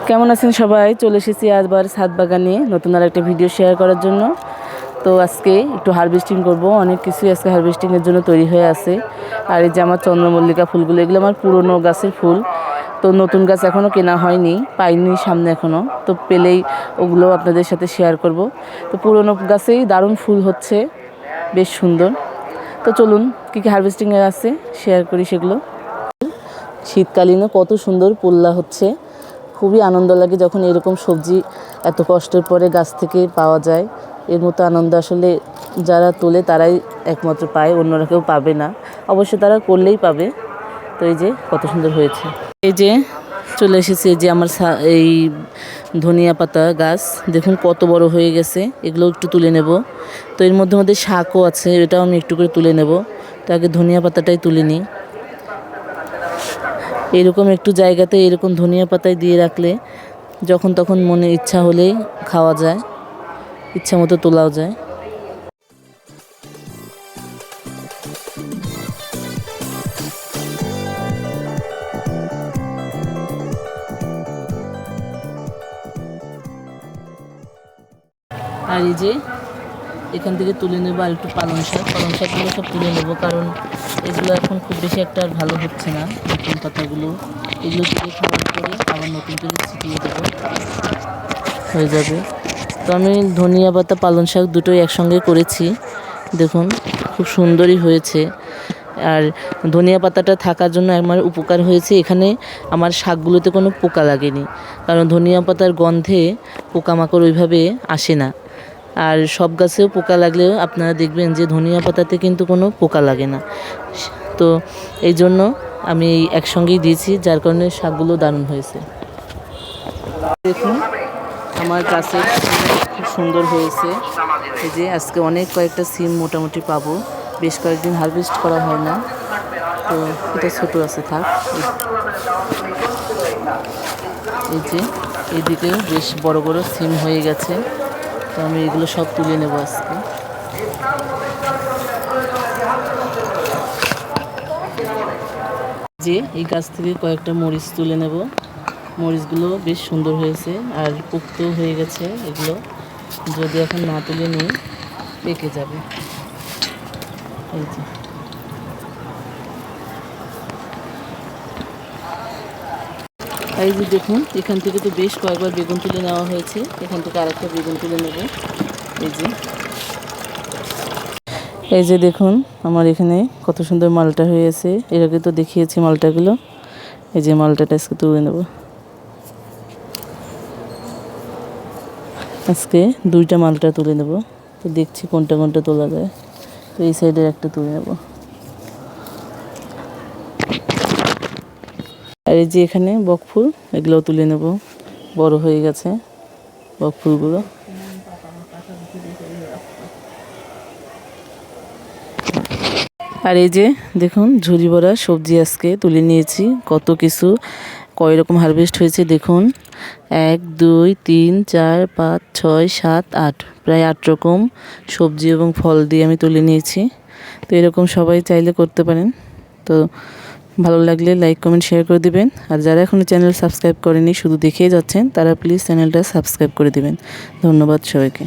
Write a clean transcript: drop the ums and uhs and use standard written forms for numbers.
কেমন আছেন সবাই? চলে এসেছি আজবার ছাদ বাগানে নতুন আর একটা ভিডিও শেয়ার করার জন্য। তো আজকে একটু হারভেস্টিং করব, অনেক কিছুই আজকে হারভেস্টিংয়ের জন্য তৈরি হয়ে আছে। আর এই যে আমার চন্দ্রমল্লিকা ফুলগুলো, এগুলো আমার পুরনো গাছের ফুল। তো নতুন গাছ এখনও কেনা হয়নি, পাইনি সামনে এখনও, তো পেলেই ওগুলো আপনাদের সাথে শেয়ার করব। তো পুরনো গাছেই দারুণ ফুল হচ্ছে, বেশ সুন্দর। তো চলুন কী কী হারভেস্টিংয়ে আছে শেয়ার করি সেগুলো। শীতকালীনও কত সুন্দর পোল্লা হচ্ছে, খুবই আনন্দ লাগে যখন এরকম সবজি এত কষ্টের পরে গাছ থেকে পাওয়া যায়। এর মতো আনন্দ আসলে যারা তোলে তারাই একমাত্র পায়, অন্যরা কেউ পাবে না। অবশ্য তারা করলেই পাবে। তো এই যে কত সুন্দর হয়েছে। এই যে চলে এসেছে যে আমার এই ধনিয়া পাতা গাছ, দেখুন কত বড় হয়ে গেছে। এগুলো একটু তুলে নেব। তো এর মধ্যে মধ্যে শাকও আছে, এটাও আমি একটু করে তুলে নেব। তো আগে ধনিয়া পাতাটাই তুলে নিই। এরকম একটু জায়গাতে এরকম ধনিয়া পাতায় দিয়ে রাখলে যখন তখন মনে ইচ্ছা হলেই খাওয়া যায়, ইচ্ছা মতো তোলাও যায়। আর এই যে এখান থেকে তুলে নেবো আর একটু পালং শাকগুলো সব তুলে নেবো, কারণ এগুলো এখন খুব বেশি একটা আর ভালো হচ্ছে না। নতুন পাতাগুলো এগুলো তুলে খাওয়ার পরে আবার নতুন করে ছিটিয়ে দেবো, হয়ে যাবে। তো আমি ধনিয়া পাতা পালং শাক দুটোই একসঙ্গে করেছি, দেখুন খুব সুন্দরই হয়েছে। আর ধনিয়া পাতাটা থাকার জন্য আমার উপকার হয়েছে, এখানে আমার শাকগুলোতে কোনো পোকা লাগেনি, কারণ ধনিয়া পাতার গন্ধে পোকামাকড় ওইভাবে আসে না। আর সব গাছেও পোকা লাগলেও আপনারা দেখবেন যে ধনিয়া পাতাতে কিন্তু কোনো পোকা লাগে না। তো এই জন্য আমি একসঙ্গেই দিয়েছি, যার কারণে শাকগুলো দারুণ হয়েছে। দেখুন আমার গাছের খুব সুন্দর হয়েছে। এই যে আজকে অনেক কয়েকটা সিম মোটামুটি পাবো, বেশ কয়েকদিন হারভেস্ট করা হয় না, তো এটা ছোটো আছে থাক। এই যে এইদিকেও বেশ বড় বড় সিম হয়ে গেছে, তো আমি এগুলো সব তুলে নেব আজকে। যে এই গাছ থেকে কয়েকটা মরিচ তুলে নেব, মরিচগুলো বেশ সুন্দর হয়েছে আর পোক্তও হয়ে গেছে। এগুলো যদি এখন না তুলে নিই পেকে যাবে। এই যে এই যে দেখুন এখান থেকে তো বেশ কয়েকবার বেগুন তুলে নেওয়া হয়েছে, এখান থেকে আরেকটা বেগুন তুলে নেব। এই যে দেখুন আমার এখানে কত সুন্দর মালটা হয়েছে, এর আগে তো দেখিয়েছি মালটাগুলো। এই যে মালটাটা আজকে তুলে নেব। আজকে দুইটা মালটা তুলে নেব, তো দেখছি কোনটা কোনটা তোলা যায়। তো এই সাইডের একটা তুলে নেব। আর এই যে এখানে বকফুল, এগুলোও তুলে নেব, বড় হয়ে গেছে বকফুলগুলো। আর এই যে দেখুন ঝুড়ি ভরা সবজি আজকে তুলে নিয়েছি, কত কিছু কয় রকম হারভেস্ট হয়েছে দেখুন। 1 2 3 4 5 6 7 8, প্রায় 8 রকম সবজি এবং ফল দিয়ে আমি তুলে নিয়েছি। তো এরকম সবাই চাইলে করতে পারেন। তো ভালো লাগলে লাইক কমেন্ট শেয়ার করে দিবেন। আর যারা এখনও চ্যানেল সাবস্ক্রাইব করেনি, শুধু দেখেই যাচ্ছেন, তারা প্লিজ চ্যানেলটা সাবস্ক্রাইব করে দিবেন। ধন্যবাদ সবাইকে।